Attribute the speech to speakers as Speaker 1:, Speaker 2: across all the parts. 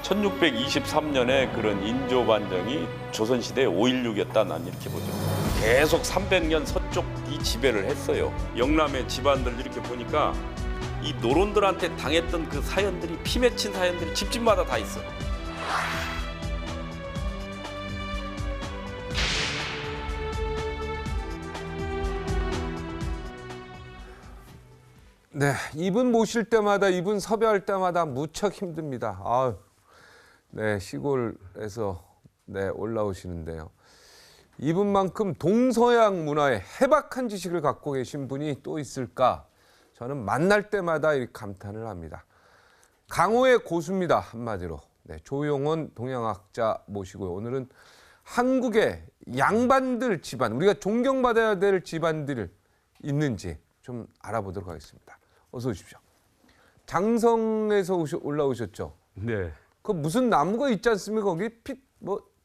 Speaker 1: 1623년에 그런 인조 반정이 조선시대의 5.16이었다 난 이렇게 보죠. 계속 300년 서쪽이 지배를 했어요. 영남의 집안들 이렇게 보니까 이 노론들한테 당했던 그 사연들이 피 맺힌 사연들이 집집마다 다 있어.
Speaker 2: 네, 이분 모실 때마다 이분 섭외할 때마다 무척 힘듭니다. 아유, 네, 시골에서 올라오시는데요. 이분만큼 동서양 문화에 해박한 지식을 갖고 계신 분이 또 있을까? 저는 만날 때마다 이 감탄을 합니다. 강호의 고수입니다, 한마디로. 네, 조용원 동양학자 모시고요. 오늘은 한국의 양반들 집안, 우리가 존경받아야 될 집안들 있는지 좀 알아보도록 하겠습니다. 어서 오십시오. 장성에서 올라오셨죠?
Speaker 3: 네.
Speaker 2: 그 무슨 나무가 있지 않습니까? 거기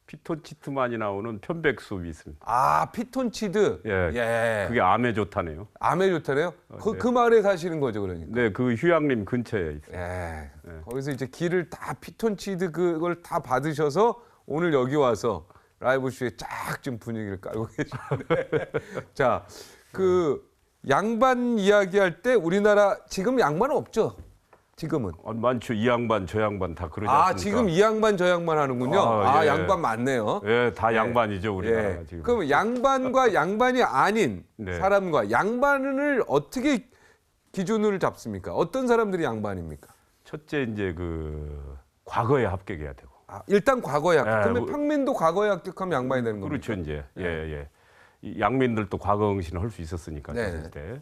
Speaker 3: 피톤치드 많이 나오는 편백숲이 있습니다.
Speaker 2: 아, 피톤치드.
Speaker 3: 예. 그게 암에 좋다네요.
Speaker 2: 암에 좋다네요?
Speaker 3: 네.
Speaker 2: 그 마을에 사시는 거죠, 그러니까?
Speaker 3: 네, 그 휴양림 근처에 있어요.
Speaker 2: 예.
Speaker 3: 네.
Speaker 2: 거기서 이제 길을 다 피톤치드 그걸 다 받으셔서 오늘 여기 와서 라이브 쇼에 쫙 좀 분위기를 깔고 계시는데. 자, 그 양반 이야기할 때 우리나라 지금 양반은 없죠? 지금은.
Speaker 3: 많죠. 이 양반 저 양반 다 그러지 않습니까?
Speaker 2: 아, 지금 이 양반 저 양반 하는군요.
Speaker 3: 예.
Speaker 2: 양반 많네요.
Speaker 3: 예, 다
Speaker 2: 예.
Speaker 3: 양반이죠, 우리나라가
Speaker 2: 예.
Speaker 3: 지금.
Speaker 2: 그럼 양반과 양반이 아닌
Speaker 3: 네.
Speaker 2: 사람과 양반을 어떻게 기준을 잡습니까? 어떤 사람들이 양반입니까?
Speaker 3: 첫째 이제 그 과거에 합격해야 되고.
Speaker 2: 일단 과거에 합격.
Speaker 3: 예,
Speaker 2: 그러면 평민도 과거에 합격하면 양반이 되는 겁니까?
Speaker 3: 그렇죠, 이제. 예. 이 양민들도 과거 응시는 할 수 있었으니까
Speaker 2: 네.
Speaker 3: 조선 때.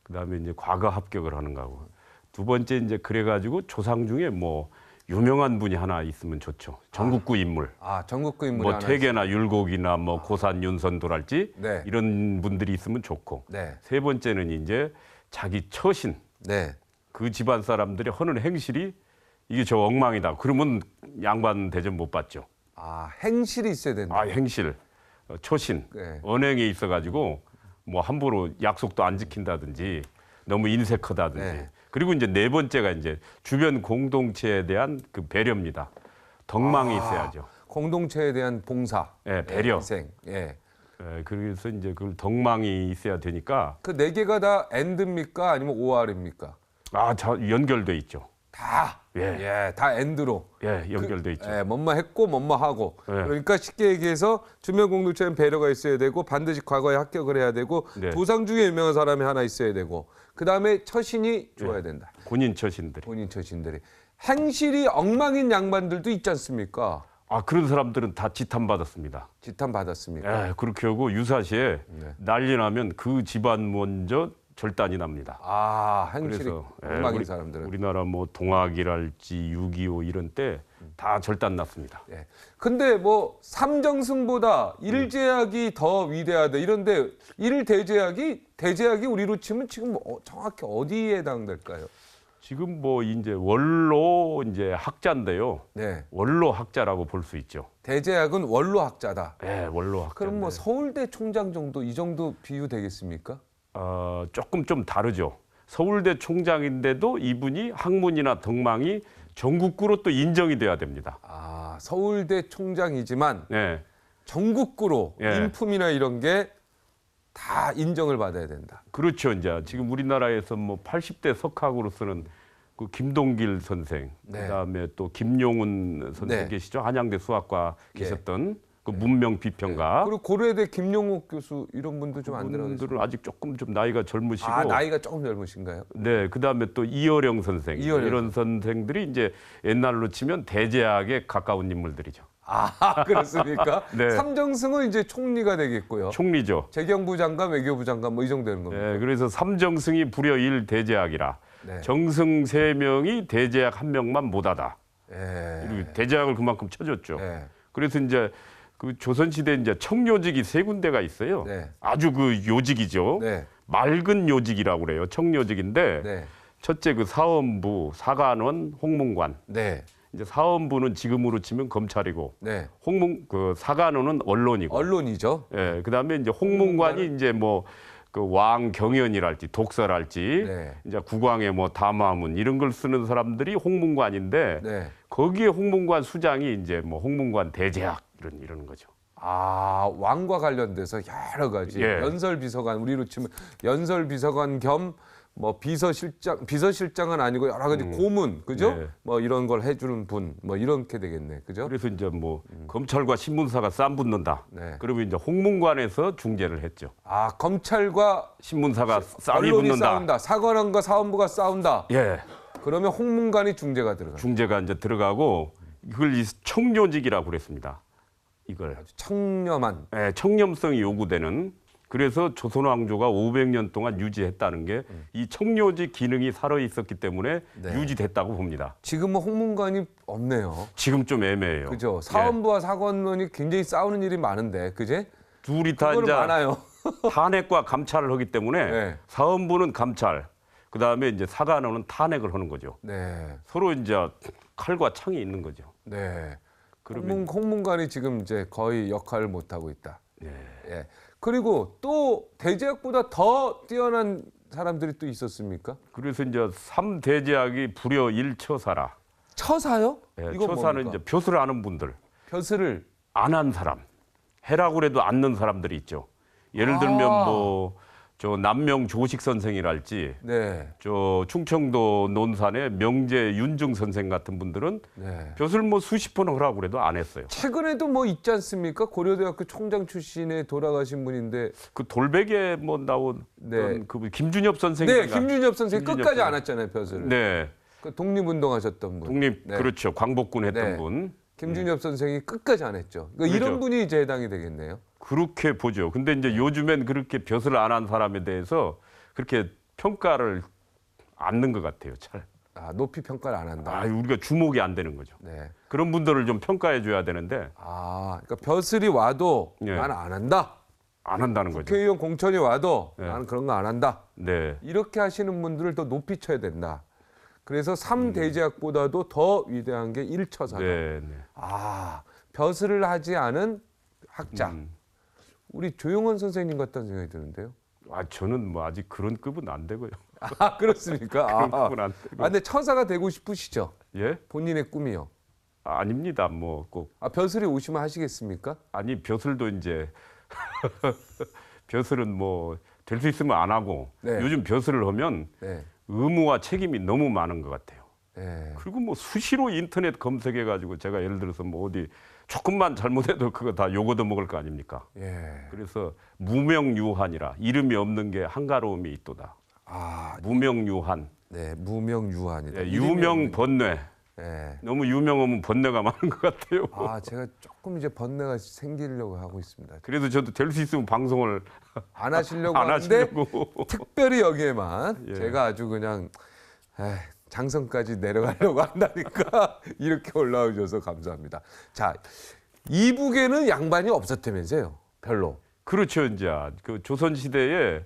Speaker 3: 그다음에 이제 과거 합격을 하는 거고. 두 번째 이제 그래가지고 조상 중에 뭐 유명한 분이 하나 있으면 좋죠. 전국구 인물.
Speaker 2: 전국구 인물이
Speaker 3: 뭐
Speaker 2: 하나
Speaker 3: 퇴계나 율곡이나 뭐 고산 윤선도랄지
Speaker 2: 네.
Speaker 3: 이런 분들이 있으면 좋고.
Speaker 2: 네.
Speaker 3: 세 번째는 이제 자기 처신.
Speaker 2: 네.
Speaker 3: 그 집안 사람들이 하는 행실이 이게 저 엉망이다. 그러면 양반 대접 못 받죠.
Speaker 2: 행실이 있어야 된다.
Speaker 3: 행실, 처신,
Speaker 2: 네.
Speaker 3: 언행에 있어가지고 뭐 함부로 약속도 안 지킨다든지 너무 인색하다든지.
Speaker 2: 네.
Speaker 3: 그리고 이제 네 번째가 이제 주변 공동체에 대한 그 배려입니다. 덕망이 있어야죠.
Speaker 2: 공동체에 대한 봉사.
Speaker 3: 예, 배려.
Speaker 2: 희생. 예.
Speaker 3: 그래서 이제 그 덕망이 있어야 되니까
Speaker 2: 그 네 개가 다 엔드입니까? 아니면 OR입니까?
Speaker 3: 연결돼 있죠.
Speaker 2: 다.
Speaker 3: 예.
Speaker 2: 다 엔드로.
Speaker 3: 연결돼 있죠.
Speaker 2: 뭐뭐 했고 뭐뭐 하고.
Speaker 3: 예.
Speaker 2: 그러니까 쉽게 얘기해서 주변 공동체는 배려가 있어야 되고 반드시 과거에 합격을 해야 되고
Speaker 3: 네.
Speaker 2: 조상 중에 유명한 사람이 하나 있어야 되고 그다음에 처신이 좋아야 된다.
Speaker 3: 본인 처신들이.
Speaker 2: 본인 처신들이. 행실이 엉망인 양반들도 있지 않습니까?
Speaker 3: 그런 사람들은 다 지탄받았습니다.
Speaker 2: 지탄 받았습니까?
Speaker 3: 그렇게 하고 유사시에 난리 나면 그 집안 먼저 절단이 납니다.
Speaker 2: 행실이
Speaker 3: 그래서
Speaker 2: 엉망인 사람들은.
Speaker 3: 우리나라 뭐 동학이랄지 6.25 이런 때 다 절단 났습니다.
Speaker 2: 근데 뭐 삼정승보다 일제약이 더 위대하다 이런데 대제약이 우리로 치면 지금 정확히 어디에 해당될까요?
Speaker 3: 지금 뭐 이제 원로 이제 학자인데요.
Speaker 2: 네.
Speaker 3: 원로 학자라고 볼 수 있죠.
Speaker 2: 대제약은 원로 학자다.
Speaker 3: 원로 학자.
Speaker 2: 그럼 뭐 서울대 총장 정도 이 정도 비유 되겠습니까?
Speaker 3: 조금 좀 다르죠. 서울대 총장인데도 이분이 학문이나 덕망이 전국구로 또 인정이 돼야 됩니다.
Speaker 2: 서울대 총장이지만 전국구로 인품이나 이런 게 다 인정을 받아야 된다.
Speaker 3: 그렇죠. 이제 지금 우리나라에서 뭐 80대 석학으로서는 그 김동길 선생, 그다음에 또 김용훈 선생 계시죠. 한양대 수학과 계셨던 그 문명 비평가.
Speaker 2: 그리고 고려대 김용옥 교수 이런 분도 좀 안 들어가시죠?
Speaker 3: 분들은 아직 조금 좀 나이가 젊으시고.
Speaker 2: 나이가 조금 젊으신가요?
Speaker 3: 네, 그다음에 또 이어령 선생 이런 선생들이 이제 옛날로 치면 대제학에 가까운 인물들이죠.
Speaker 2: 그렇습니까?
Speaker 3: 네.
Speaker 2: 삼정승은 이제 총리가 되겠고요.
Speaker 3: 총리죠.
Speaker 2: 재경부 장관, 외교부 장관 뭐 이 정도 되는 겁니다.
Speaker 3: 그래서 삼정승이 불여 1대제학이라 정승 3명이 대제학 1명만 못하다. 그리고 대제학을 그만큼 쳐줬죠. 그래서 이제 그 조선시대 이제 청요직이 3군데가 있어요. 아주 그 요직이죠. 맑은 요직이라고 그래요. 청요직인데 첫째 그 사헌부, 사관원, 홍문관. 이제 사헌부는 지금으로 치면 검찰이고, 그 사관원은 언론이고.
Speaker 2: 언론이죠.
Speaker 3: 그다음에 이제 홍문관이 이제 뭐 그 왕경연이랄지 독서랄지
Speaker 2: 네.
Speaker 3: 이제 국왕의 뭐 담화문 이런 걸 쓰는 사람들이 홍문관인데
Speaker 2: 네.
Speaker 3: 거기에 홍문관 수장이 이제 뭐 홍문관 대제학 이런 거죠.
Speaker 2: 아, 왕과 관련돼서 여러 가지
Speaker 3: 예.
Speaker 2: 연설비서관, 우리로 치면 연설비서관 겸 뭐 비서실장은 아니고 여러 가지 고문, 그죠?
Speaker 3: 네.
Speaker 2: 뭐 이런 걸 해주는 분, 뭐 이렇게 되겠네, 그죠?
Speaker 3: 그래서 이제 뭐 검찰과 신문사가 쌈붙는다.
Speaker 2: 네.
Speaker 3: 그러면 이제 홍문관에서 중재를 했죠.
Speaker 2: 아, 검찰과
Speaker 3: 신문사가 쌈이
Speaker 2: 언론이
Speaker 3: 붙는다.
Speaker 2: 싸운다, 사관원과 사원부가 싸운다.
Speaker 3: 예,
Speaker 2: 그러면 홍문관이 중재가 들어가.
Speaker 3: 중재가 이제 들어가고 이걸 이 청료직이라고 그랬습니다. 이걸
Speaker 2: 청렴한.
Speaker 3: 예, 청렴성이 요구되는. 그래서 조선 왕조가 500년 동안 유지했다는 게 이 청료직 기능이 살아 있었기 때문에
Speaker 2: 네.
Speaker 3: 유지됐다고 봅니다.
Speaker 2: 지금은 홍문관이 없네요.
Speaker 3: 지금 좀 애매해요.
Speaker 2: 그죠? 사원부와 사관원이 굉장히 싸우는 일이 많은데, 그제?
Speaker 3: 둘이 다
Speaker 2: 그거는
Speaker 3: 이제
Speaker 2: 많아요.
Speaker 3: 탄핵과 감찰을 하기 때문에
Speaker 2: 네.
Speaker 3: 사헌부는 감찰, 그 다음에 이제 사관원은 탄핵을 하는 거죠.
Speaker 2: 네,
Speaker 3: 서로 이제 칼과 창이 있는 거죠.
Speaker 2: 네.
Speaker 3: 그러면
Speaker 2: 홍문관이 지금 이제 거의 역할을 못 하고 있다.
Speaker 3: 예.
Speaker 2: 예. 그리고 또 대제학보다 더 뛰어난 사람들이 또 있었습니까?
Speaker 3: 그래서 이제 3대제학이 불여 1처사라.
Speaker 2: 처사요?
Speaker 3: 예,
Speaker 2: 이건
Speaker 3: 처사는
Speaker 2: 뭡니까?
Speaker 3: 이제 벼슬을 아는 분들,
Speaker 2: 벼슬을
Speaker 3: 안 한 사람, 해라고 해도 않는 사람들이 있죠. 예를 들면 뭐 저 남명 조식 선생이랄지,
Speaker 2: 네,
Speaker 3: 저 충청도 논산의 명재 윤중 선생 같은 분들은
Speaker 2: 네.
Speaker 3: 벼슬 뭐 수십 번 하라고 그래도 안 했어요.
Speaker 2: 최근에도 뭐 있지 않습니까? 고려대학교 총장 출신의 돌아가신 분인데,
Speaker 3: 그 돌베개에 뭐 나온
Speaker 2: 네.
Speaker 3: 그 김준엽 선생이
Speaker 2: 네, 김준엽 선생
Speaker 3: 김준엽
Speaker 2: 끝까지 안
Speaker 3: 선생.
Speaker 2: 했잖아요, 벼슬을.
Speaker 3: 네,
Speaker 2: 그 독립운동하셨던 분.
Speaker 3: 독립
Speaker 2: 네.
Speaker 3: 그렇죠. 광복군 했던
Speaker 2: 네.
Speaker 3: 분.
Speaker 2: 김준엽 선생이 끝까지 안 했죠. 그러니까 이런
Speaker 3: 그렇죠.
Speaker 2: 분이 이제 해당이 되겠네요.
Speaker 3: 그렇게 보죠. 근데 이제 요즘엔 그렇게 벼슬 안 한 사람에 대해서 그렇게 평가를 안 넣는 것 같아요. 잘.
Speaker 2: 아, 높이 평가를 안 한다.
Speaker 3: 아, 우리가 주목이 안 되는 거죠.
Speaker 2: 네.
Speaker 3: 그런 분들을 좀 평가해 줘야 되는데
Speaker 2: 아, 그러니까 벼슬이 와도
Speaker 3: 예.
Speaker 2: 나는 안 한다.
Speaker 3: 안 한다는 거죠.
Speaker 2: 국회의원 공천이 와도
Speaker 3: 네.
Speaker 2: 나는 그런 거 안 한다.
Speaker 3: 네.
Speaker 2: 이렇게 하시는 분들을 더 높이 쳐야 된다. 그래서 3대제학보다도 더 위대한 게 1처사다.
Speaker 3: 네, 네.
Speaker 2: 아, 벼슬을 하지 않은 학자. 우리 조용원 선생님 같다는 생각이 드는데요.
Speaker 3: 아, 저는 뭐 아직 그런 급은 안 되고요.
Speaker 2: 아, 그렇습니까?
Speaker 3: 그런
Speaker 2: 아,
Speaker 3: 급은 안 되고.
Speaker 2: 근데 처사가 되고 싶으시죠?
Speaker 3: 예?
Speaker 2: 본인의 꿈이요.
Speaker 3: 아, 아닙니다. 뭐 꼭
Speaker 2: 아, 벼슬이 오시면 하시겠습니까?
Speaker 3: 아니 벼슬도 이제 벼슬은 뭐 될 수 있으면 안 하고
Speaker 2: 네.
Speaker 3: 요즘 벼슬을 하면
Speaker 2: 네.
Speaker 3: 의무와 책임이 너무 많은 것 같아요.
Speaker 2: 네.
Speaker 3: 그리고 뭐 수시로 인터넷 검색해 가지고 제가 예를 들어서 뭐 어디 조금만 잘못해도 그거 다 욕 얻어 먹을 거 아닙니까?
Speaker 2: 예.
Speaker 3: 그래서 무명유한이라 이름이 없는 게 한가로움이 있도다.
Speaker 2: 아,
Speaker 3: 무명유한,
Speaker 2: 네, 무명유한이다.
Speaker 3: 예, 유명 번뇌.
Speaker 2: 네.
Speaker 3: 너무 유명하면 번뇌가 많은 것 같아요.
Speaker 2: 아, 제가 조금 이제 번뇌가 생기려고 하고 있습니다.
Speaker 3: 그래도 저도 될 수 있으면 방송을
Speaker 2: 안 하시려고
Speaker 3: 안
Speaker 2: 하는데
Speaker 3: 하시려고.
Speaker 2: 특별히 여기에만
Speaker 3: 예.
Speaker 2: 제가 아주 그냥 장성까지 내려가려고 한다니까 이렇게 올라오셔서 감사합니다. 자, 이북에는 양반이 없었다면서요? 별로.
Speaker 3: 그렇죠, 이제 그 조선 시대에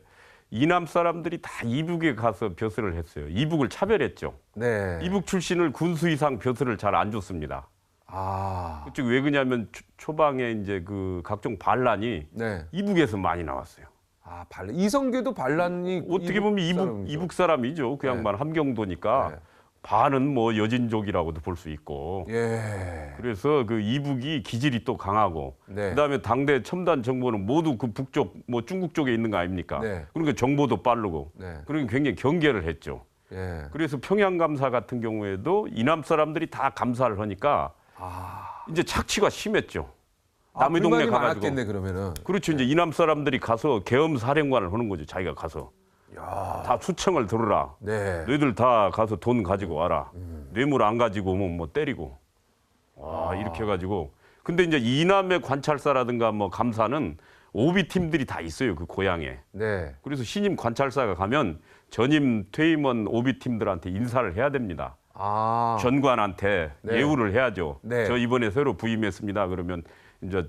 Speaker 3: 이남 사람들이 다 이북에 가서 벼슬을 했어요. 이북을 차별했죠.
Speaker 2: 네.
Speaker 3: 이북 출신을 군수 이상 벼슬을 잘 안 줬습니다.
Speaker 2: 아,
Speaker 3: 그쪽 왜 그러냐면 초방에 이제 그 각종 반란이
Speaker 2: 네.
Speaker 3: 이북에서 많이 나왔어요.
Speaker 2: 아, 이성계도 반란이
Speaker 3: 어떻게 보면
Speaker 2: 사람이죠.
Speaker 3: 이북 사람이죠. 그 양반 함경도니까
Speaker 2: 네.
Speaker 3: 반은 뭐 여진족이라고도 볼 수 있고.
Speaker 2: 예.
Speaker 3: 그래서 그 이북이 기질이 또 강하고
Speaker 2: 네.
Speaker 3: 그다음에 당대 첨단 정보는 모두 그 북쪽 뭐 중국 쪽에 있는 거 아닙니까?
Speaker 2: 네.
Speaker 3: 그러니까 정보도 빠르고
Speaker 2: 네.
Speaker 3: 그러니까 굉장히 경계를 했죠.
Speaker 2: 예.
Speaker 3: 그래서 평양 감사 같은 경우에도 이남 사람들이 다 감사를 하니까 이제 착취가 심했죠. 남의 동네
Speaker 2: 불만이
Speaker 3: 가가지고.
Speaker 2: 많았겠네 그러면은.
Speaker 3: 그렇죠. 이제 이남 사람들이 가서 계엄 사령관을 하는 거죠. 자기가 가서 다 수청을 들어라.
Speaker 2: 네.
Speaker 3: 너희들 다 가서 돈 가지고 와라. 뇌물 안 가지고 오면 뭐 때리고. 와 이렇게 해가지고. 근데 이제 이남의 관찰사라든가 뭐 감사는 오비 팀들이 다 있어요. 그 고향에.
Speaker 2: 네.
Speaker 3: 그래서 신임 관찰사가 가면 전임 퇴임원 오비 팀들한테 인사를 해야 됩니다.
Speaker 2: 아.
Speaker 3: 전관한테
Speaker 2: 네.
Speaker 3: 예우를 해야죠.
Speaker 2: 네.
Speaker 3: 저 이번에 새로 부임했습니다. 그러면 이제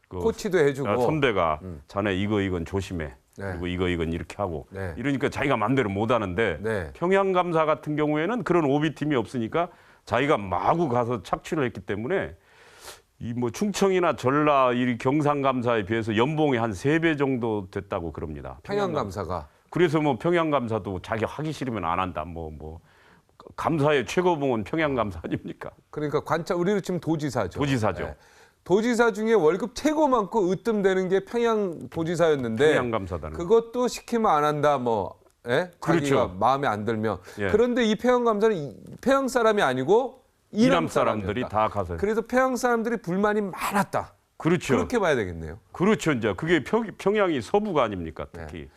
Speaker 3: 그
Speaker 2: 코치도 해주고.
Speaker 3: 선배가 자네 이건 조심해.
Speaker 2: 네.
Speaker 3: 그리고 이건 이렇게 하고.
Speaker 2: 네.
Speaker 3: 이러니까 자기가 마음대로 못 하는데
Speaker 2: 네.
Speaker 3: 평양감사 같은 경우에는 그런 오비 팀이 없으니까 자기가 마구 가서 착취를 했기 때문에 이 뭐 충청이나 전라 이 경상감사에 비해서 연봉이 한 3배 정도 됐다고 그럽니다.
Speaker 2: 평양감사가.
Speaker 3: 그래서 뭐 평양감사도 자기 하기 싫으면 안 한다. 뭐 감사의 최고봉은 평양감사 아닙니까?
Speaker 2: 그러니까 관찰 우리는 지금 도지사죠.
Speaker 3: 도지사죠.
Speaker 2: 네. 도지사 중에 월급 최고 많고 으뜸되는 게 평양 도지사였는데
Speaker 3: 평양감사다는
Speaker 2: 그것도 시키면 안 한다 뭐 예?
Speaker 3: 그렇죠.
Speaker 2: 자기가 마음에 안 들면
Speaker 3: 예.
Speaker 2: 그런데 이 평양감사는 평양 사람이 아니고
Speaker 3: 이남 사람들이 다 가서
Speaker 2: 그래서 평양 사람들이 불만이 많았다.
Speaker 3: 그렇죠.
Speaker 2: 그렇게 봐야 되겠네요.
Speaker 3: 그렇죠. 이제 그게 평양이 서부가 아닙니까? 특히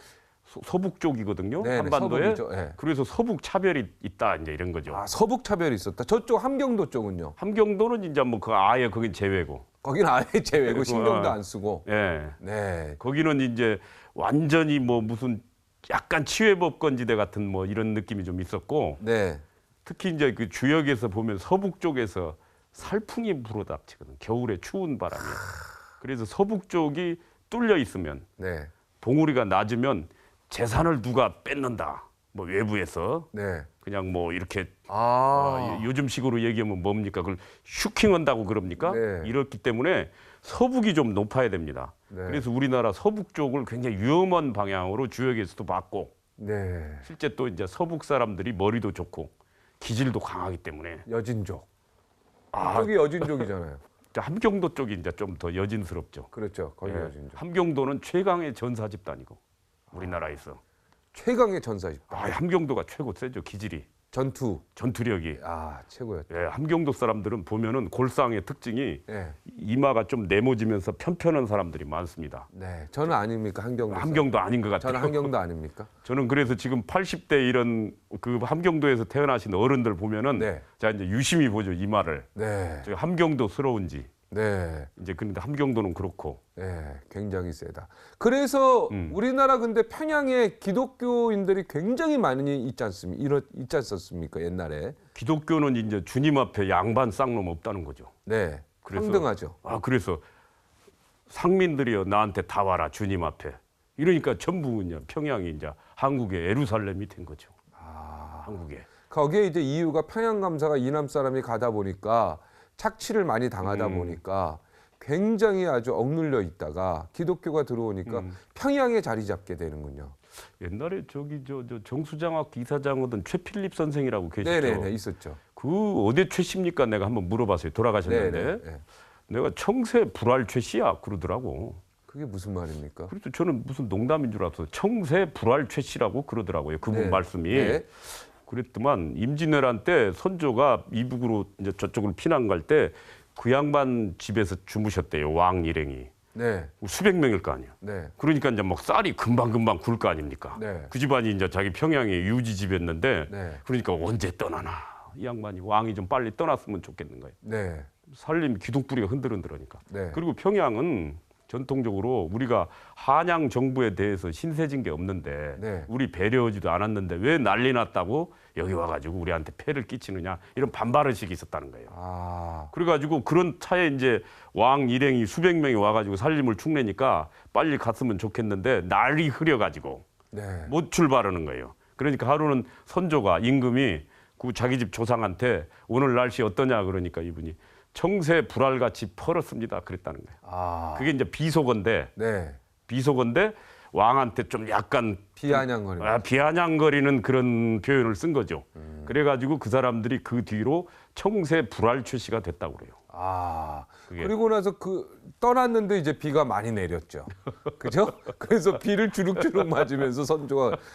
Speaker 3: 서북 쪽이거든요.
Speaker 2: 네네,
Speaker 3: 한반도에.
Speaker 2: 서북이죠. 네.
Speaker 3: 그래서 서북 차별이 있다 이제 이런 거죠.
Speaker 2: 아, 서북 차별이 있었다. 저쪽 함경도 쪽은요.
Speaker 3: 함경도는 이제 뭐 그 아예 거긴 제외고.
Speaker 2: 거기는 아예 제외고 신경도 안 쓰고.
Speaker 3: 예.
Speaker 2: 네.
Speaker 3: 거기는 이제 완전히 뭐 무슨 약간 치외법권지대 같은 뭐 이런 느낌이 좀 있었고.
Speaker 2: 네.
Speaker 3: 특히 이제 그 주역에서 보면 서북 쪽에서 살풍이 불어닥치거든. 겨울에 추운 바람에. 그래서 서북 쪽이 뚫려 있으면
Speaker 2: 네.
Speaker 3: 봉우리가 낮으면 재산을 누가 뺏는다. 뭐 외부에서
Speaker 2: 네.
Speaker 3: 그냥 뭐 이렇게
Speaker 2: 아.
Speaker 3: 요즘식으로 얘기하면 뭡니까? 그걸 슈킹한다고 그럽니까?
Speaker 2: 네.
Speaker 3: 이렇기 때문에 서북이 좀 높아야 됩니다.
Speaker 2: 네.
Speaker 3: 그래서 우리나라 서북 쪽을 굉장히 위험한 방향으로 주역에서도 봤고
Speaker 2: 네.
Speaker 3: 실제 또 이제 서북 사람들이 머리도 좋고 기질도 강하기 때문에
Speaker 2: 여진족.
Speaker 3: 아.
Speaker 2: 저기 여진족이잖아요.
Speaker 3: 함경도 쪽이 이제 좀 더 여진스럽죠.
Speaker 2: 그렇죠. 거기
Speaker 3: 예.
Speaker 2: 여진족.
Speaker 3: 함경도는 최강의 전사 집단이고 우리나라에서
Speaker 2: 최강의 전사 집단.
Speaker 3: 함경도가 최고 세죠. 기질이 전투력이.
Speaker 2: 아, 최고였다.
Speaker 3: 예, 함경도 사람들은 보면은 골상의 특징이
Speaker 2: 네.
Speaker 3: 이마가 좀 네모지면서 편편한 사람들이 많습니다.
Speaker 2: 네. 저는 아닙니까? 함경도.
Speaker 3: 함경도 아닌 것 같아요.
Speaker 2: 저는 함경도 아닙니까?
Speaker 3: 저는 그래서 지금 80대 이런 그 함경도에서 태어나신 어른들 보면은
Speaker 2: 네.
Speaker 3: 자 이제 유심히 보죠 이마를.
Speaker 2: 네.
Speaker 3: 저 함경도스러운지.
Speaker 2: 네.
Speaker 3: 이제 근데 함경도는 그렇고.
Speaker 2: 네, 굉장히 세다. 그래서 우리나라 근데 평양에 기독교인들이 굉장히 많이 있지 않습니까? 있지 않았습니까? 옛날에.
Speaker 3: 기독교는 이제 주님 앞에 양반 쌍놈 없다는 거죠.
Speaker 2: 네.
Speaker 3: 그래서-
Speaker 2: 평등하죠.
Speaker 3: 그래서 상민들이여 나한테 다 와라 주님 앞에. 이러니까 전부 이제 평양이 이제 한국의 예루살렘이 된 거죠. 한국에.
Speaker 2: 거기에 이제 이유가 평양 감사가 이남 사람이 가다 보니까 착취를 많이 당하다 보니까 굉장히 아주 억눌려 있다가 기독교가 들어오니까 평양에 자리 잡게 되는군요.
Speaker 3: 옛날에 저기 저 정수장학 이사장이던 최필립 선생이라고 계시죠.
Speaker 2: 네네네 있었죠.
Speaker 3: 그 어디 최씨입니까? 내가 한번 물어봤어요. 돌아가셨는데
Speaker 2: 네네.
Speaker 3: 내가 청새 불알 최씨야 그러더라고.
Speaker 2: 그게 무슨 말입니까?
Speaker 3: 그래서 저는 무슨 농담인 줄 알았어요. 청새 불알 최씨라고 그러더라고요. 그분
Speaker 2: 네.
Speaker 3: 말씀이.
Speaker 2: 네.
Speaker 3: 그랬더만 임진왜란 때 선조가 이북으로 이제 저쪽으로 피난 갈 때 그 양반 집에서 주무셨대요. 왕 일행이.
Speaker 2: 네.
Speaker 3: 수백 명일 거 아니야.
Speaker 2: 네.
Speaker 3: 그러니까 이제 막 쌀이 금방금방 굴 거 아닙니까?
Speaker 2: 네.
Speaker 3: 그 집안이 이제 자기 평양에 유지집이었는데
Speaker 2: 네.
Speaker 3: 그러니까 언제 떠나나 이 양반이 왕이 좀 빨리 떠났으면 좋겠는 거예요.
Speaker 2: 네.
Speaker 3: 살림 기둥뿌리가 흔들흔들하니까.
Speaker 2: 네.
Speaker 3: 그리고 평양은 전통적으로 우리가 한양 정부에 대해서 신세진 게 없는데
Speaker 2: 네.
Speaker 3: 우리 배려하지도 않았는데 왜 난리 났다고 여기 와가지고 우리한테 폐를 끼치느냐 이런 반발의식이 있었다는 거예요.
Speaker 2: 아.
Speaker 3: 그래가지고 그런 차에 이제 왕 일행이 수백 명이 와가지고 살림을 축내니까 빨리 갔으면 좋겠는데 날이 흐려가지고
Speaker 2: 네.
Speaker 3: 못 출발하는 거예요. 그러니까 하루는 선조가 임금이 그 자기 집 조상한테 오늘 날씨 어떠냐 그러니까 이분이 청새 불알같이 펄었습니다. 그랬다는 거예요.
Speaker 2: 아.
Speaker 3: 그게 이제 비속어인데
Speaker 2: 네.
Speaker 3: 왕한테 좀 약간
Speaker 2: 비아냥거리는.
Speaker 3: 비아냥거리는 그런 표현을 쓴 거죠. 그래가지고 그 사람들이 그 뒤로 청새 불알 출시가 됐다고 그래요.
Speaker 2: 아.
Speaker 3: 그게.
Speaker 2: 그리고 나서 떠났는데 이제 비가 많이 내렸죠. 그죠? 그래서 비를 주룩주룩 맞으면서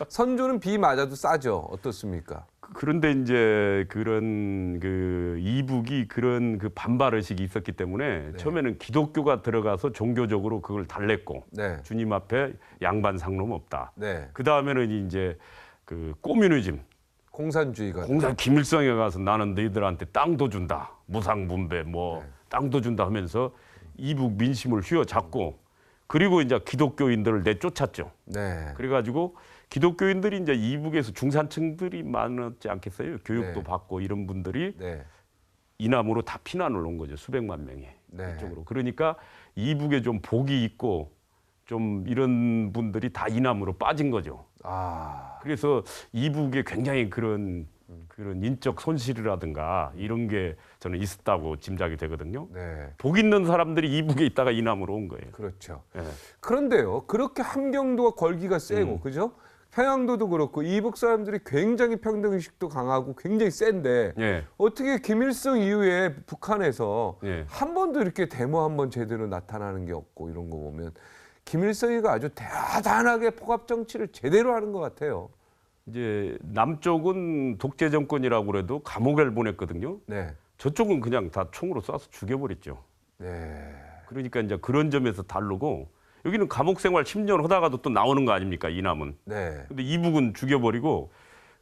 Speaker 2: 선조는 비 맞아도 싸죠. 어떻습니까?
Speaker 3: 그런데 이제 그런 그 이북이 그런 그 반발 의식이 있었기 때문에 처음에는 기독교가 들어가서 종교적으로 그걸 달랬고
Speaker 2: 네.
Speaker 3: 주님 앞에 양반 상놈 없다.
Speaker 2: 네.
Speaker 3: 그 다음에는 이제 그 꼬뮤니즘
Speaker 2: 공산주의가.
Speaker 3: 공산 김일성에 가서 나는 너희들한테 땅도 준다. 무상분배 뭐 땅도 준다 하면서 이북 민심을 휘어잡고 그리고 이제 기독교인들을 내쫓았죠.
Speaker 2: 네.
Speaker 3: 그래가지고 기독교인들이 이제 이북에서 중산층들이 많았지 않겠어요? 교육도
Speaker 2: 네.
Speaker 3: 받고 이런 분들이
Speaker 2: 네.
Speaker 3: 이남으로 다 피난을 온 거죠. 수백만 명이
Speaker 2: 네.
Speaker 3: 이쪽으로. 그러니까 이북에 좀 복이 있고 좀 이런 분들이 다 이남으로 빠진 거죠.
Speaker 2: 아.
Speaker 3: 그래서 이북에 굉장히 그런 그런 인적 손실이라든가 이런 게 저는 있었다고 짐작이 되거든요.
Speaker 2: 네.
Speaker 3: 복 있는 사람들이 이북에 있다가 이남으로 온 거예요.
Speaker 2: 그렇죠.
Speaker 3: 예.
Speaker 2: 그런데요, 그렇게 함경도가 걸기가 세고, 그죠? 평양도도 그렇고, 이북 사람들이 굉장히 평등의식도 강하고 굉장히 센데,
Speaker 3: 예.
Speaker 2: 어떻게 김일성 이후에 북한에서
Speaker 3: 예.
Speaker 2: 한 번도 이렇게 데모 한 번 제대로 나타나는 게 없고 이런 거 보면 김일성이가 아주 대단하게 포갑 정치를 제대로 하는 것 같아요.
Speaker 3: 이제 남쪽은 독재 정권이라고 그래도 감옥을 보냈거든요.
Speaker 2: 네.
Speaker 3: 저쪽은 그냥 다 총으로 쏴서 죽여버렸죠.
Speaker 2: 네.
Speaker 3: 그러니까 이제 그런 점에서 다르고 여기는 감옥 생활 10년 하다가도 또 나오는 거 아닙니까? 이남은.
Speaker 2: 네.
Speaker 3: 근데 이북은 죽여버리고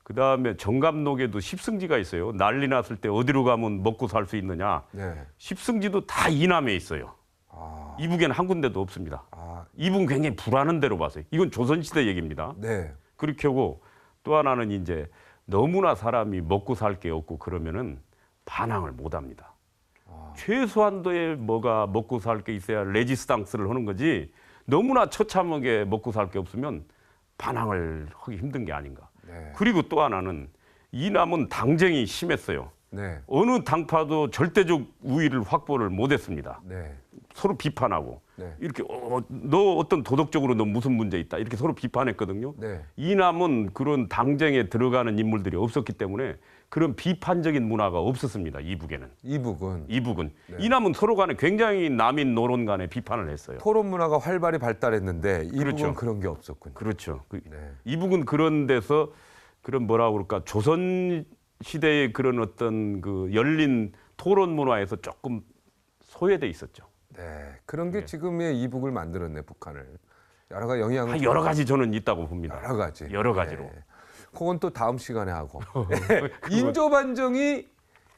Speaker 3: 그다음에 정감록에도 십승지가 있어요. 난리 났을 때 어디로 가면 먹고 살 수 있느냐.
Speaker 2: 네.
Speaker 3: 십승지도 다 이남에 있어요.
Speaker 2: 아.
Speaker 3: 이북에는 한 군데도 없습니다.
Speaker 2: 아.
Speaker 3: 이북은 굉장히 불안한 대로 봤어요. 이건 조선시대 얘기입니다.
Speaker 2: 네.
Speaker 3: 그렇게 하고 또 하나는 이제 너무나 사람이 먹고 살 게 없고 그러면은 반항을 못 합니다. 최소한도의 뭐가 먹고 살 게 있어야 레지스탕스를 하는 거지 너무나 처참하게 먹고 살 게 없으면 반항을 하기 힘든 게 아닌가.
Speaker 2: 네.
Speaker 3: 그리고 또 하나는 이남은 당쟁이 심했어요.
Speaker 2: 네.
Speaker 3: 어느 당파도 절대적 우위를 확보를 못했습니다.
Speaker 2: 네.
Speaker 3: 서로 비판하고
Speaker 2: 네.
Speaker 3: 이렇게 너 어떤 도덕적으로 너 무슨 문제 있다 이렇게 서로 비판했거든요.
Speaker 2: 네.
Speaker 3: 이남은 그런 당쟁에 들어가는 인물들이 없었기 때문에 그런 비판적인 문화가 없었습니다. 이북에는.
Speaker 2: 이북은
Speaker 3: 네. 이남은 서로 간에 굉장히 남인 노론 간에 비판을 했어요.
Speaker 2: 토론 문화가 활발히 발달했는데 이북은
Speaker 3: 그렇죠.
Speaker 2: 그런 게 없었군요.
Speaker 3: 그렇죠.
Speaker 2: 네.
Speaker 3: 이북은 그런 데서 그런 뭐라 그럴까 조선 시대의 그런 어떤 그 열린 토론 문화에서 조금 소외돼 있었죠.
Speaker 2: 네. 그런 게
Speaker 3: 네.
Speaker 2: 지금의 이북을 만들었네, 북한을. 여러 가지 영향을
Speaker 3: 한 여러 가지 저는 있다고 봅니다.
Speaker 2: 여러 가지.
Speaker 3: 여러 가지로.
Speaker 2: 네. 그건 또 다음 시간에 하고. 인조 반정이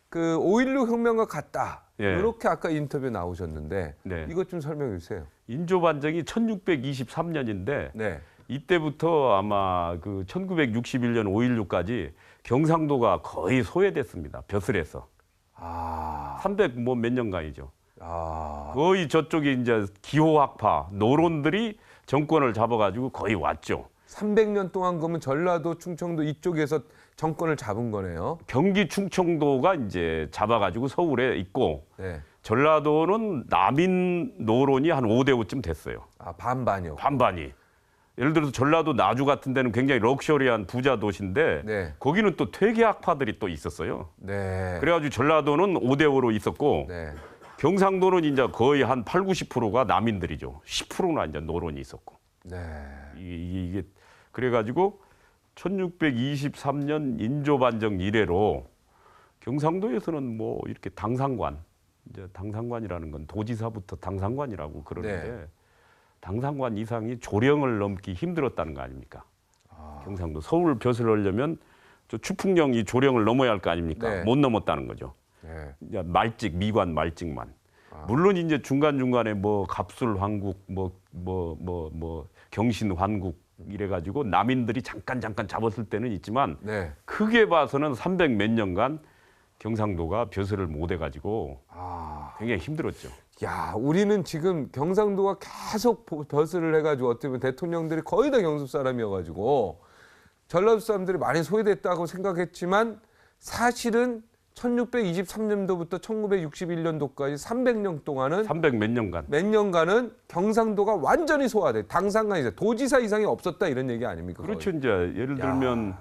Speaker 2: 그 5.16 혁명과 같다.
Speaker 3: 예.
Speaker 2: 이렇게 아까 인터뷰 나오셨는데
Speaker 3: 네.
Speaker 2: 이것 좀 설명해 주세요.
Speaker 3: 인조 반정이 1623년인데
Speaker 2: 네.
Speaker 3: 이때부터 아마 그 1961년 5.16까지 경상도가 거의 소외됐습니다. 벼슬에서.
Speaker 2: 아.
Speaker 3: 300 뭐 몇 년간이죠.
Speaker 2: 아.
Speaker 3: 거의 저쪽이 이제 기호학파 노론들이 정권을 잡아가지고 거의 왔죠.
Speaker 2: 300년 동안 그러면 전라도, 충청도 이쪽에서 정권을 잡은 거네요.
Speaker 3: 경기 충청도가 이제 잡아가지고 서울에 있고
Speaker 2: 네.
Speaker 3: 전라도는 남인 노론이 한 5대 5쯤 됐어요.
Speaker 2: 아, 반반이요.
Speaker 3: 반반이. 예를 들어서 전라도 나주 같은 데는 굉장히 럭셔리한 부자 도시인데
Speaker 2: 네.
Speaker 3: 거기는 또 퇴계학파들이 또 있었어요.
Speaker 2: 네.
Speaker 3: 그래가지고 전라도는 5대 5로 있었고
Speaker 2: 네.
Speaker 3: 경상도는 이제 거의 한 8, 90%가 남인들이죠. 10%나 이제 노론이 있었고.
Speaker 2: 네.
Speaker 3: 이게 그래가지고 1623년 인조반정 이래로 경상도에서는 뭐 이렇게 당상관, 이제 당상관이라는 건 도지사부터 당상관이라고 그러는데
Speaker 2: 네.
Speaker 3: 당상관 이상이 조령을 넘기 힘들었다는 거 아닙니까? 경상도 서울 벼슬을 하려면 저 추풍령 이 조령을 넘어야 할 거 아닙니까?
Speaker 2: 네.
Speaker 3: 못 넘었다는 거죠.
Speaker 2: 네.
Speaker 3: 이제 말직 미관 말직만. 물론 이제 중간 중간에 뭐 갑술 황국 뭐 경신 환국 이래가지고 남인들이 잠깐 잡았을 때는 있지만
Speaker 2: 네.
Speaker 3: 크게 봐서는 300 몇 년간 경상도가 벼슬을 못 해가지고 굉장히 힘들었죠.
Speaker 2: 야, 우리는 지금 경상도가 계속 벼슬을 해가지고 어떻게 보면 대통령들이 거의 다 경북 사람이어가지고 전라도 사람들이 많이 소외됐다고 생각했지만 사실은 1623년도부터 1961년도까지 300년 동안은
Speaker 3: 300 몇 년간.
Speaker 2: 몇 년간은 경상도가 완전히 소화돼. 당상관이자 도지사 이상이 없었다 이런 얘기 아닙니까?
Speaker 3: 그렇죠. 이제 예를 들면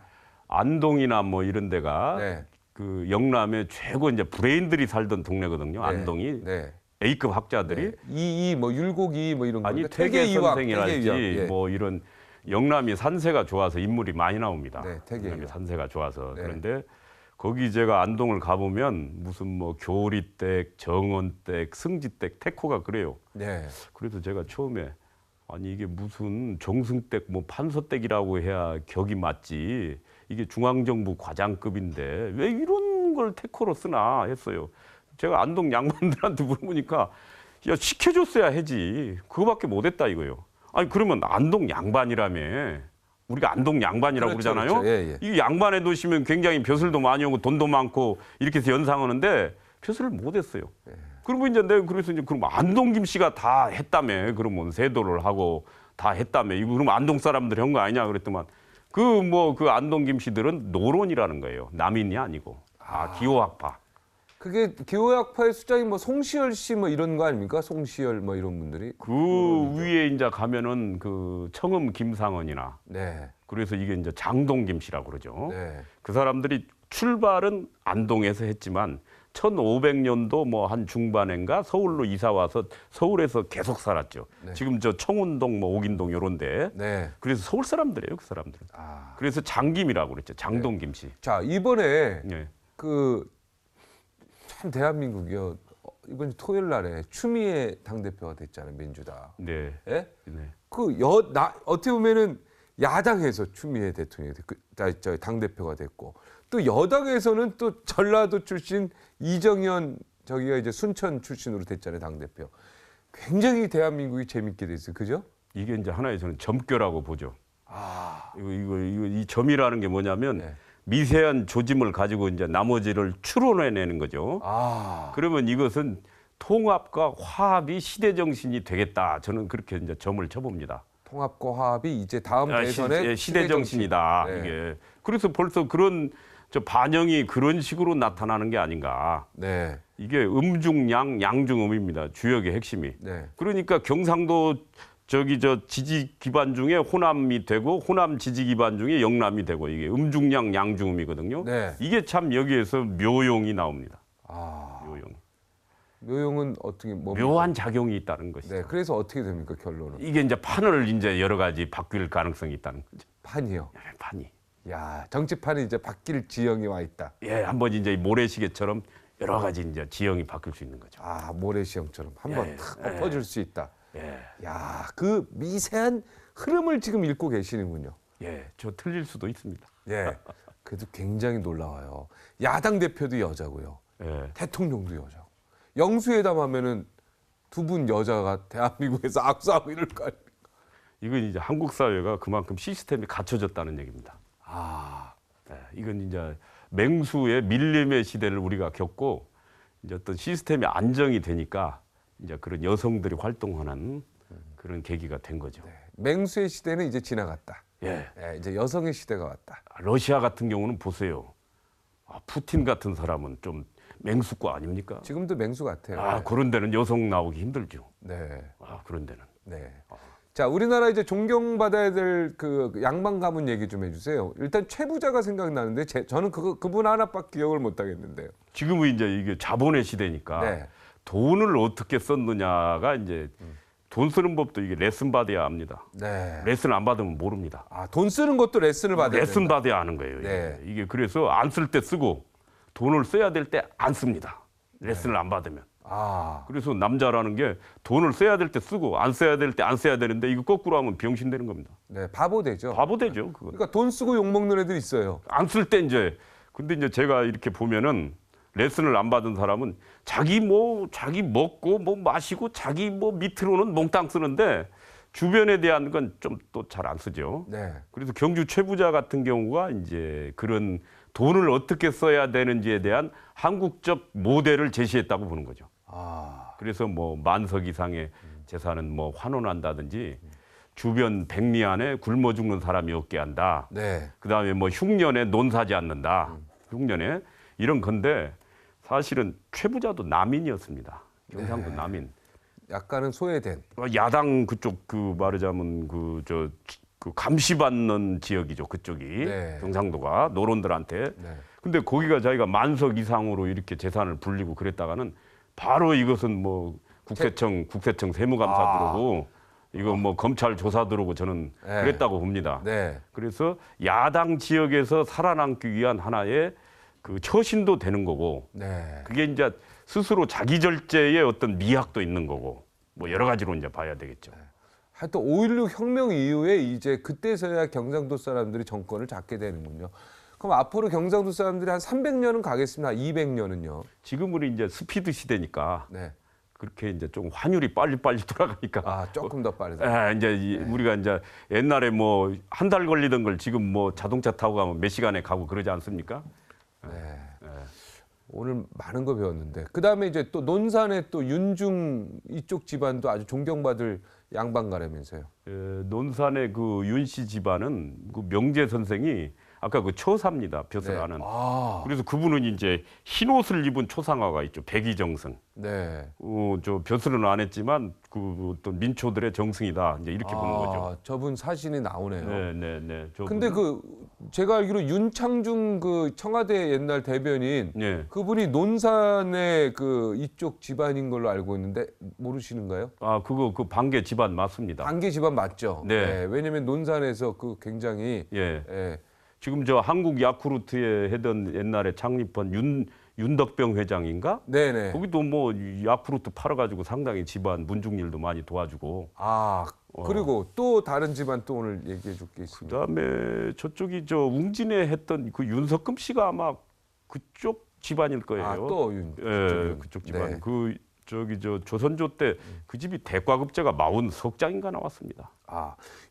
Speaker 3: 안동이나 뭐 이런 데가
Speaker 2: 네.
Speaker 3: 그 영남의 최고 이제 브레인들이 살던 동네거든요.
Speaker 2: 네.
Speaker 3: 안동이
Speaker 2: 네.
Speaker 3: A급 학자들이
Speaker 2: 이이 뭐 율곡이 뭐 이런 거.
Speaker 3: 아니
Speaker 2: 태계
Speaker 3: 퇴계
Speaker 2: 이황,
Speaker 3: 선생이랄지
Speaker 2: 태계 이황. 예.
Speaker 3: 뭐 이런 영남이 산세가 좋아서 인물이 많이 나옵니다.
Speaker 2: 네, 태계
Speaker 3: 영남이
Speaker 2: 이황.
Speaker 3: 산세가 좋아서
Speaker 2: 네.
Speaker 3: 그런데 거기 제가 안동을 가보면 무슨 뭐 교리댁, 정원댁, 승지댁, 태코가 그래요.
Speaker 2: 네.
Speaker 3: 그래서 제가 처음에 아니 이게 무슨 정승댁 뭐 판서댁이라고 해야 격이 맞지 이게 중앙정부 과장급인데 왜 이런 걸 태코로 쓰나 했어요. 제가 안동 양반들한테 물어보니까 야 시켜줬어야 하지 그거밖에 못했다 이거요. 아니 그러면 안동 양반이라며 우리가 안동 양반이라고
Speaker 2: 그렇죠,
Speaker 3: 그러잖아요.
Speaker 2: 그렇죠. 예, 예.
Speaker 3: 이 양반에 놓으시면 굉장히 벼슬도 많이 오고 돈도 많고 이렇게 해서 연상하는데 벼슬을 못했어요.
Speaker 2: 예.
Speaker 3: 그러면 이제 내가 그래서 이제 그럼 안동 김씨가 다 했다며 그러면 세도를 하고 다 했다며 이거 그러면 안동 사람들이 한 거 아니냐 그랬더만 그 안동 김씨들은 노론이라는 거예요. 남인이 아니고. 기호학파.
Speaker 2: 그게 기호학파의 수장이 뭐 송시열 씨 뭐 이런 거 아닙니까? 송시열 뭐 이런 분들이.
Speaker 3: 그 위에 이제 가면은 그 청음 김상원이나.
Speaker 2: 네.
Speaker 3: 그래서 이게 이제 장동 김씨라고 그러죠.
Speaker 2: 네.
Speaker 3: 그 사람들이 출발은 안동에서 했지만 1500년도 뭐 한 중반인가 서울로 이사 와서 서울에서 계속 살았죠.
Speaker 2: 네.
Speaker 3: 지금 저 청운동 뭐 옥인동 요런데.
Speaker 2: 네.
Speaker 3: 그래서 서울 사람들이에요, 그 사람들은. 그래서 장김이라고 그랬죠. 장동 김씨.
Speaker 2: 자, 이번에
Speaker 3: 예.
Speaker 2: 참 대한민국이요. 이번 토요일 날에 추미애 당대표가 됐잖아요, 민주당.
Speaker 3: 네.
Speaker 2: 예?
Speaker 3: 네.
Speaker 2: 어떻게 보면은 야당에서 추미애 대통령이 당대표가 됐고 또 여당에서는 또 전라도 출신 이정현 저기가 이제 순천 출신으로 됐잖아요, 당대표. 굉장히 대한민국이 재밌게 됐어요. 그죠?
Speaker 3: 이게 이제 하나의 저는 점괘라고 보죠. 이 점이라는 게 뭐냐면
Speaker 2: 네.
Speaker 3: 미세한 조짐을 가지고 이제 나머지를 추론해내는 거죠. 그러면 이것은 통합과 화합이 시대 정신이 되겠다. 저는 그렇게 이제 점을 쳐봅니다.
Speaker 2: 통합과 화합이 이제 다음 대선의
Speaker 3: 시대 정신이다.
Speaker 2: 네.
Speaker 3: 이게 그래서 벌써 그런 반영이 그런 식으로 나타나는 게 아닌가.
Speaker 2: 네.
Speaker 3: 이게 음중양 양중음입니다. 주역의 핵심이.
Speaker 2: 네.
Speaker 3: 그러니까 경상도 지지 기반 중에 호남이 되고 호남 지지 기반 중에 영남이 되고 이게 음중양 양중음이거든요.
Speaker 2: 네.
Speaker 3: 이게 참 여기에서 묘용이 나옵니다. 묘용.
Speaker 2: 묘용은 어떻게
Speaker 3: 묘한 작용이 있다는 것이죠.
Speaker 2: 네. 그래서 어떻게 됩니까, 결론은?
Speaker 3: 이게 이제 판을 이제 여러 가지 바뀔 가능성이 있다는 거죠.
Speaker 2: 판이요.
Speaker 3: 판이.
Speaker 2: 야, 정치판이 이제 바뀔 지형이 와 있다.
Speaker 3: 예, 한번 이제 모래시계처럼 여러 가지 이제 지형이 바뀔 수 있는 거죠.
Speaker 2: 모래시형처럼 한번 탁 엎어질 수 있다.
Speaker 3: 예.
Speaker 2: 야, 그 미세한 흐름을 지금 읽고 계시는군요.
Speaker 3: 예, 저 틀릴 수도 있습니다.
Speaker 2: 예. 그래도 굉장히 놀라워요. 야당 대표도 여자고요.
Speaker 3: 예.
Speaker 2: 대통령도 여자고. 영수회담 하면은 두 분 여자가 대한민국에서 악수하고 이럴 거 아닙니까?
Speaker 3: 이건 이제 한국 사회가 그만큼 시스템이 갖춰졌다는 얘기입니다. 예, 이건 이제 맹수의 밀림의 시대를 우리가 겪고 이제 어떤 시스템이 안정이 되니까 이제 그런 여성들이 활동하는 그런 계기가 된 거죠.
Speaker 2: 네. 맹수의 시대는 이제 지나갔다.
Speaker 3: 예.
Speaker 2: 이제 여성의 시대가 왔다.
Speaker 3: 러시아 같은 경우는 보세요. 푸틴 같은 사람은 좀 맹수과 아닙니까?
Speaker 2: 지금도 맹수 같아요.
Speaker 3: 그런 데는 여성 나오기 힘들죠.
Speaker 2: 네.
Speaker 3: 그런 데는.
Speaker 2: 네. 자, 우리나라 이제 존경받아야 될 그 양반 가문 얘기 좀 해주세요. 일단 최부자가 생각나는데 저는 그분 하나밖에 기억을 못 하겠는데요.
Speaker 3: 지금은 이제 이게 자본의 시대니까
Speaker 2: 네.
Speaker 3: 돈을 어떻게 썼느냐가 이제 돈 쓰는 법도 이게 레슨 받아야 합니다.
Speaker 2: 네.
Speaker 3: 레슨 안 받으면 모릅니다.
Speaker 2: 돈 쓰는 것도 레슨을 받아야
Speaker 3: 레슨
Speaker 2: 된다.
Speaker 3: 받아야 하는 거예요.
Speaker 2: 네.
Speaker 3: 이게 그래서 안 쓸 때 쓰고 돈을 써야 될 때 안 씁니다. 레슨을 안 받으면. 그래서 남자라는 게 돈을 써야 될 때 쓰고 안 써야 될 때 안 써야 되는데 이거 거꾸로 하면 병신 되는 겁니다.
Speaker 2: 네, 바보 되죠.
Speaker 3: 바보 되죠. 그건.
Speaker 2: 그러니까 돈 쓰고 욕 먹는 애들 있어요.
Speaker 3: 안 쓸 때 이제 근데 이제 제가 이렇게 보면은 레슨을 안 받은 사람은 자기 먹고 뭐 마시고 자기 밑으로는 몽땅 쓰는데 주변에 대한 건 좀 또 잘 안 쓰죠.
Speaker 2: 네.
Speaker 3: 그래서 경주 최부자 같은 경우가 이제 그런 돈을 어떻게 써야 되는지에 대한 한국적 모델을 제시했다고 보는 거죠. 그래서 만석 이상의 재산은 환원한다든지 주변 백리 안에 굶어 죽는 사람이 없게 한다.
Speaker 2: 네.
Speaker 3: 그다음에 흉년에 논사지 않는다. 흉년에 이런 건데 사실은 최부자도 남인이었습니다. 경상도 남인.
Speaker 2: 약간은 소외된.
Speaker 3: 야당 그쪽 말하자면 감시받는 지역이죠. 그쪽이
Speaker 2: 네.
Speaker 3: 경상도가 노론들한테.
Speaker 2: 네.
Speaker 3: 근데 거기가 자기가 만석 이상으로 이렇게 재산을 불리고 그랬다가는 바로 이것은 국세청 세무감사 들어오고 이거 검찰 조사 들어오고 저는
Speaker 2: 네.
Speaker 3: 그랬다고 봅니다.
Speaker 2: 네.
Speaker 3: 그래서 야당 지역에서 살아남기 위한 하나의 처신도 되는 거고
Speaker 2: 네.
Speaker 3: 그게 이제 스스로 자기 절제의 어떤 미학도 있는 거고 여러 가지로 이제 봐야 되겠죠.
Speaker 2: 하여튼 5.16 혁명 이후에 이제 그때서야 경상도 사람들이 정권을 잡게 되는군요. 그럼 앞으로 경상도 사람들이 한 300년은 가겠습니다. 200년은요.
Speaker 3: 지금은 이제 스피드 시대니까
Speaker 2: 네.
Speaker 3: 그렇게 이제 좀 환율이 빨리빨리 돌아가니까.
Speaker 2: 조금 더 빠르다.
Speaker 3: 우리가 이제 옛날에 한 달 걸리던 걸 지금 자동차 타고 가면 몇 시간에 가고 그러지 않습니까?
Speaker 2: 오늘 많은 거 배웠는데 그다음에 이제 또 논산의 또 윤중 이쪽 집안도 아주 존경받을 양반가라면서요.
Speaker 3: 논산의 그 윤씨 집안은 그 명재 선생이 아까 그 초사입니다. 벼슬하는.
Speaker 2: 네. 아.
Speaker 3: 그래서 그분은 이제 흰 옷을 입은 초상화가 있죠. 백이정승.
Speaker 2: 네.
Speaker 3: 저 벼슬은 안 했지만 그 어떤 민초들의 정승이다. 이제 이렇게 보는 거죠.
Speaker 2: 저분 사진이 나오네요.
Speaker 3: 네.
Speaker 2: 근데 그 제가 알기로 윤창중 그 청와대 옛날 대변인
Speaker 3: 네.
Speaker 2: 그분이 논산의 그 이쪽 집안인 걸로 알고 있는데 모르시는가요?
Speaker 3: 그거 그 반개 집안 맞습니다.
Speaker 2: 반개 집안 맞죠?
Speaker 3: 네.
Speaker 2: 왜냐면 논산에서 그 굉장히
Speaker 3: 예. 지금 저 한국 야쿠르트에 하던 옛날에 창립한 윤덕병 회장인가?
Speaker 2: 네네.
Speaker 3: 거기도 뭐 야쿠르트 팔아가지고 상당히 집안 문중일도 많이 도와주고.
Speaker 2: 그리고 또 다른 집안 또 오늘 얘기해 줄 게 있습니다.
Speaker 3: 그다음에 저쪽이 저 웅진에 했던 그 윤석금 씨가 아마 그쪽 집안일 거예요.
Speaker 2: 또
Speaker 3: 그쪽 집안.
Speaker 2: 네.
Speaker 3: 저기 저 조선조 때 그 집이 대과급제가 40석장인가 나왔습니다.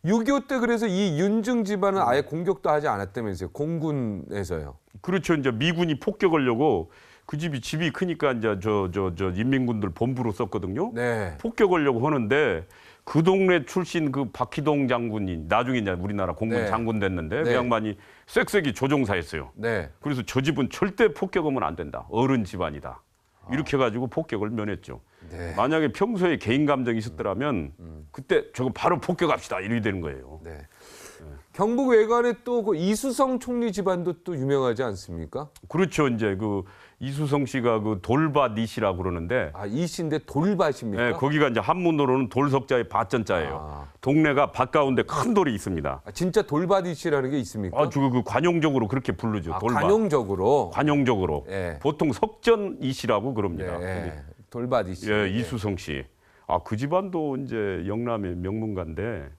Speaker 2: 6.25 때 그래서 이 윤중 집안은 아예 공격도 하지 않았다면서요. 공군에서요.
Speaker 3: 그렇죠. 이제 미군이 폭격하려고 그 집이 크니까 이제 저 인민군들 본부로 썼거든요.
Speaker 2: 네.
Speaker 3: 폭격하려고 하는데 그 동네 출신 그 박희동 장군이 나중에 이제 우리나라 공군 장군 됐는데 그 양반이 쌕쌕이 조종사였어요.
Speaker 2: 네.
Speaker 3: 그래서 저 집은 절대 폭격하면 안 된다. 어른 집안이다. 이렇게 해가지고 폭격을 면했죠.
Speaker 2: 네.
Speaker 3: 만약에 평소에 개인 감정이 있었더라면 그때 저거 바로 폭격합시다 이렇게 되는 거예요.
Speaker 2: 네. 경북 외관에 또 그 이수성 총리 집안도 또 유명하지 않습니까?
Speaker 3: 그렇죠. 이제 그 이수성 씨가 그 돌밭이시라고 그러는데
Speaker 2: 이씨인데 돌밭입니까?
Speaker 3: 네, 거기가 이제 한문으로는 돌석자의 밭전자예요. 동네가 밭 가운데 큰 돌이 있습니다.
Speaker 2: 진짜 돌밭이시라는 게 있습니까?
Speaker 3: 그 관용적으로 그렇게 부르죠. 돌밭.
Speaker 2: 관용적으로.
Speaker 3: 예. 보통 석전이시라고 그럽니다.
Speaker 2: 예. 돌밭이시.
Speaker 3: 예, 이수성 씨. 그 집안도 이제 영남의 명문가인데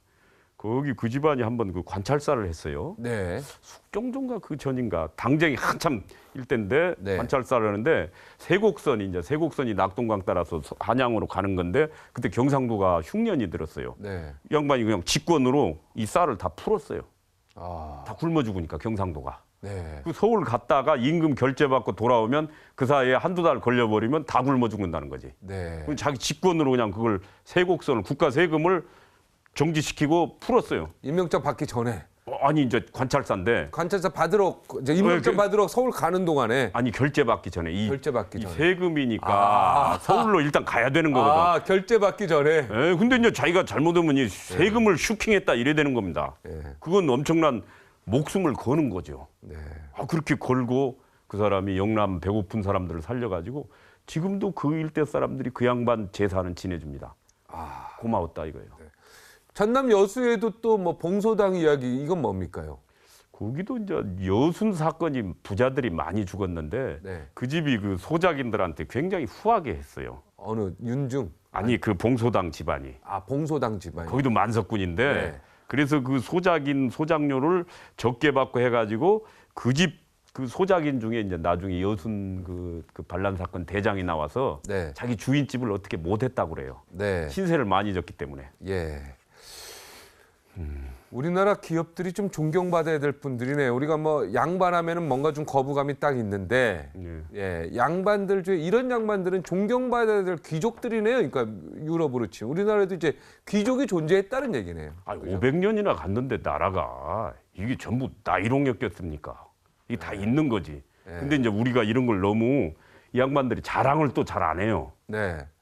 Speaker 3: 거기 그 집안이 한번 그 관찰사를 했어요.
Speaker 2: 네.
Speaker 3: 숙종전가 그 전인가 당쟁이 한참 일때인데 관찰사를 하는데 세곡선이 낙동강 따라서 한양으로 가는 건데 그때 경상도가 흉년이 들었어요. 이 양반이 그냥 직권으로 이 쌀을 다 풀었어요. 다 굶어 죽으니까 경상도가. 그 서울 갔다가 임금 결제받고 돌아오면 그 사이에 한두 달 걸려버리면 다 굶어 죽는다는 거지. 그럼 자기 직권으로 그냥 그걸 세곡선을 국가 세금을 정지시키고 풀었어요.
Speaker 2: 임명장 받기 전에.
Speaker 3: 아니 이제 관찰사인데.
Speaker 2: 관찰사 받으러 이제 임명장 받으러 서울 가는 동안에.
Speaker 3: 아니 결제받기 전에 이
Speaker 2: 전에.
Speaker 3: 세금이니까 서울로 일단 가야 되는 거거든.
Speaker 2: 결제받기 전에.
Speaker 3: 근데 이제 자기가 잘못하면 이 세금을 슈킹했다 이래 되는 겁니다. 그건 엄청난 목숨을 거는 거죠. 그렇게 걸고 그 사람이 영남 배고픈 사람들을 살려가지고 지금도 그 일대 사람들이 그 양반 제사는 지내줍니다. 고마웠다 이거예요.
Speaker 2: 전남 여수에도 또 뭐 봉소당 이야기 이건 뭡니까요?
Speaker 3: 거기도 이제 여순 사건이 부자들이 많이 죽었는데 그 집이 그 소작인들한테 굉장히 후하게 했어요.
Speaker 2: 어느 윤중?
Speaker 3: 아니 그 봉소당 집안이.
Speaker 2: 봉소당 집안이.
Speaker 3: 거기도 만석군인데 그래서 그 소작료를 적게 받고 해가지고 그 집 그 소작인 중에 이제 나중에 여순 그 반란 사건 대장이 나와서 자기 주인 집을 어떻게 못했다고 그래요. 신세를 많이 졌기 때문에.
Speaker 2: 우리나라 기업들이 좀 존경받아야 될 분들이네요. 우리가 뭐 양반하면은 뭔가 좀 거부감이 딱 있는데, 양반들 중에 이런 양반들은 존경받아야 될 귀족들이네요. 그러니까 유럽으로 치면 우리나라에도 이제 귀족이 존재했다는 얘기네요.
Speaker 3: 500년이나 갔는데 나라가 이게 전부 나이롱이었겠습니까? 이게 다 있는 거지. 근데 이제 우리가 이런 걸 너무 이 양반들이 자랑을 또 잘 안 해요.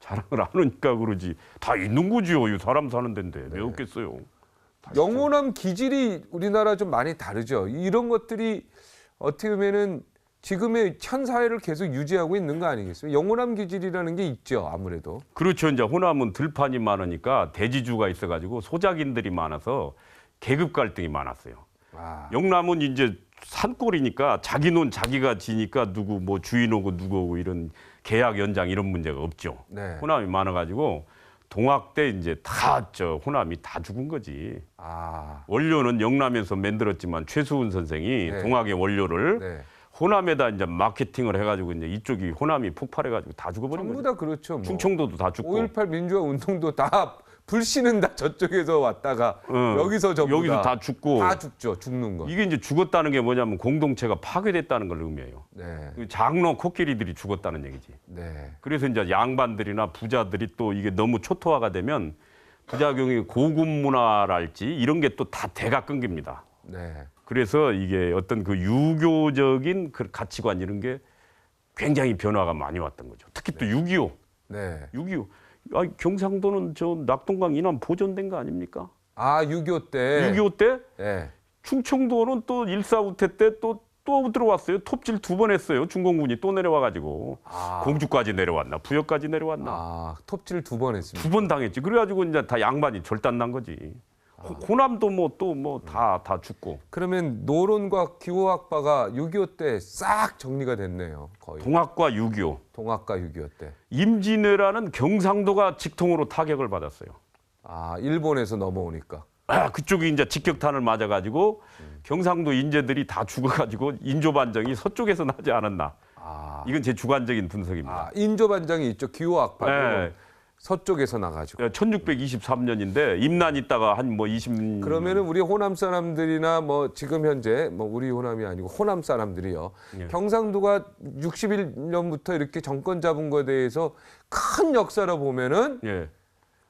Speaker 3: 자랑을 안 하니까 그러지. 다 있는 거지요. 이 사람 사는 데인데 왜 없겠어요?
Speaker 2: 영호남 기질이 우리나라 좀 많이 다르죠. 이런 것들이 어떻게 보면은 지금의 현 사회를 계속 유지하고 있는 거 아니겠어요? 영호남 기질이라는 게 있죠, 아무래도.
Speaker 3: 그렇죠. 이제 호남은 들판이 많으니까 대지주가 있어가지고 소작인들이 많아서 계급 갈등이 많았어요. 영남은 이제 산골이니까 자기 논 자기가 지니까 누구 뭐 주인 오고 누구 오고 이런 계약 연장 이런 문제가 없죠. 호남이 많아가지고. 동학 때 이제 호남이 다 죽은 거지. 원료는 영남에서 만들었지만 최수훈 선생이 동학의 원료를 호남에다 이제 마케팅을 해가지고 이제 이쪽이 호남이 폭발해가지고 다 죽어버린 거죠.
Speaker 2: 전부 다 그렇죠. 뭐.
Speaker 3: 충청도도 다 죽고.
Speaker 2: 5.18 민주화 운동도 다 불씨는 다 저쪽에서 왔다가 여기서 전부
Speaker 3: 여기서 다 죽고
Speaker 2: 다 죽죠. 죽는 거.
Speaker 3: 이게 이제 죽었다는 게 뭐냐면 공동체가 파괴됐다는 걸 의미해요.
Speaker 2: 네.
Speaker 3: 그 장로 코끼리들이 죽었다는 얘기지.
Speaker 2: 네.
Speaker 3: 그래서 이제 양반들이나 부자들이 또 이게 너무 초토화가 되면 부작용이 고급 문화랄지 이런 게 또 다 대가 끊깁니다.
Speaker 2: 네.
Speaker 3: 그래서 이게 어떤 그 유교적인 그 가치관 이런 게 굉장히 변화가 많이 왔던 거죠. 특히 또 6.25.
Speaker 2: 네.
Speaker 3: 6.25. 아, 경상도는 저 낙동강 이남 보존된 거 아닙니까?
Speaker 2: 아, 6.25 때.
Speaker 3: 6.25 때
Speaker 2: 네.
Speaker 3: 충청도는 또 일사후퇴 때 또 들어왔어요. 톱질 2번 했어요. 중공군이 또 내려와가지고 공주까지 내려왔나 부여까지 내려왔나.
Speaker 2: 아, 톱질 2번 했습니다.
Speaker 3: 2번 당했지. 그래가지고 이제 다 양반이 절단난 거지. 호남도 뭐 또 뭐 다 죽고.
Speaker 2: 그러면 노론과 기호학파가 6.25 때 싹 정리가 됐네요. 거의.
Speaker 3: 동학과 6.25.
Speaker 2: 동학과 6.25 때.
Speaker 3: 임진왜란은 경상도가 직통으로 타격을 받았어요.
Speaker 2: 아, 일본에서 넘어오니까.
Speaker 3: 아, 그쪽이 이제 직격탄을 맞아가지고 경상도 인재들이 다 죽어가지고 인조반정이 서쪽에서 나지 않았나. 이건 제 주관적인 분석입니다.
Speaker 2: 아, 인조반정이 있죠. 기호학파로.
Speaker 3: 네.
Speaker 2: 서쪽에서 나가지고.
Speaker 3: 1623년인데 임난 있다가 한 뭐 20.
Speaker 2: 그러면은 우리 호남 사람들이나 뭐 지금 현재 뭐 우리 호남이 아니고 호남 사람들이요. 경상도가 61년부터 이렇게 정권 잡은 거에 대해서 큰 역사로 보면은
Speaker 3: 예.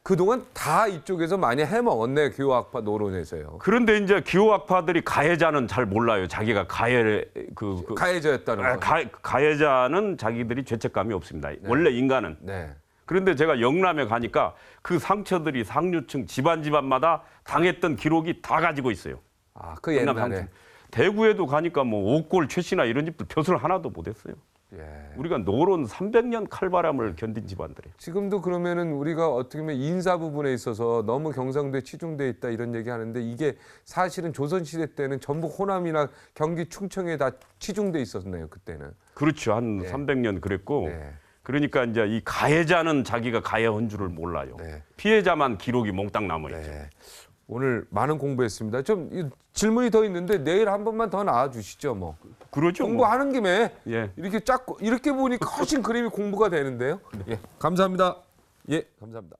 Speaker 2: 그동안 다 이쪽에서 많이 해먹었네. 기호학파 노론에서요.
Speaker 3: 그런데 이제 기호학파들이 가해자는 잘 몰라요. 자기가
Speaker 2: 가해자였다는 거.
Speaker 3: 가해자는 자기들이 죄책감이 없습니다. 원래 인간은.
Speaker 2: 네.
Speaker 3: 그런데 제가 영남에 가니까 그 상처들이 상류층 집안마다 당했던 기록이 다 가지고 있어요.
Speaker 2: 아, 그 옛날에.
Speaker 3: 대구에도 가니까 뭐 옥골 최씨나 이런 집들 벼슬 하나도 못했어요.
Speaker 2: 예.
Speaker 3: 우리가 노론 300년 칼바람을 견딘 집안들이에요.
Speaker 2: 지금도 그러면은 우리가 어떻게 보면 인사 부분에 있어서 너무 경상도에 치중돼 있다 이런 얘기 하는데 이게 사실은 조선시대 때는 전북 호남이나 경기 충청에 다 치중돼 있었네요. 그때는.
Speaker 3: 그렇죠. 한 300년 그랬고
Speaker 2: 네.
Speaker 3: 그러니까 이제 이 가해자는 자기가 가해한 줄을 몰라요.
Speaker 2: 네.
Speaker 3: 피해자만 기록이 몽땅 남아있죠.
Speaker 2: 네. 오늘 많은 공부했습니다. 좀 질문이 더 있는데 내일 한 번만 더 나와 주시죠, 뭐.
Speaker 3: 그러죠.
Speaker 2: 공부하는 김에
Speaker 3: 예.
Speaker 2: 이렇게 보니까 훨씬 그림이 공부가 되는데요. 예. 감사합니다. 예, 감사합니다.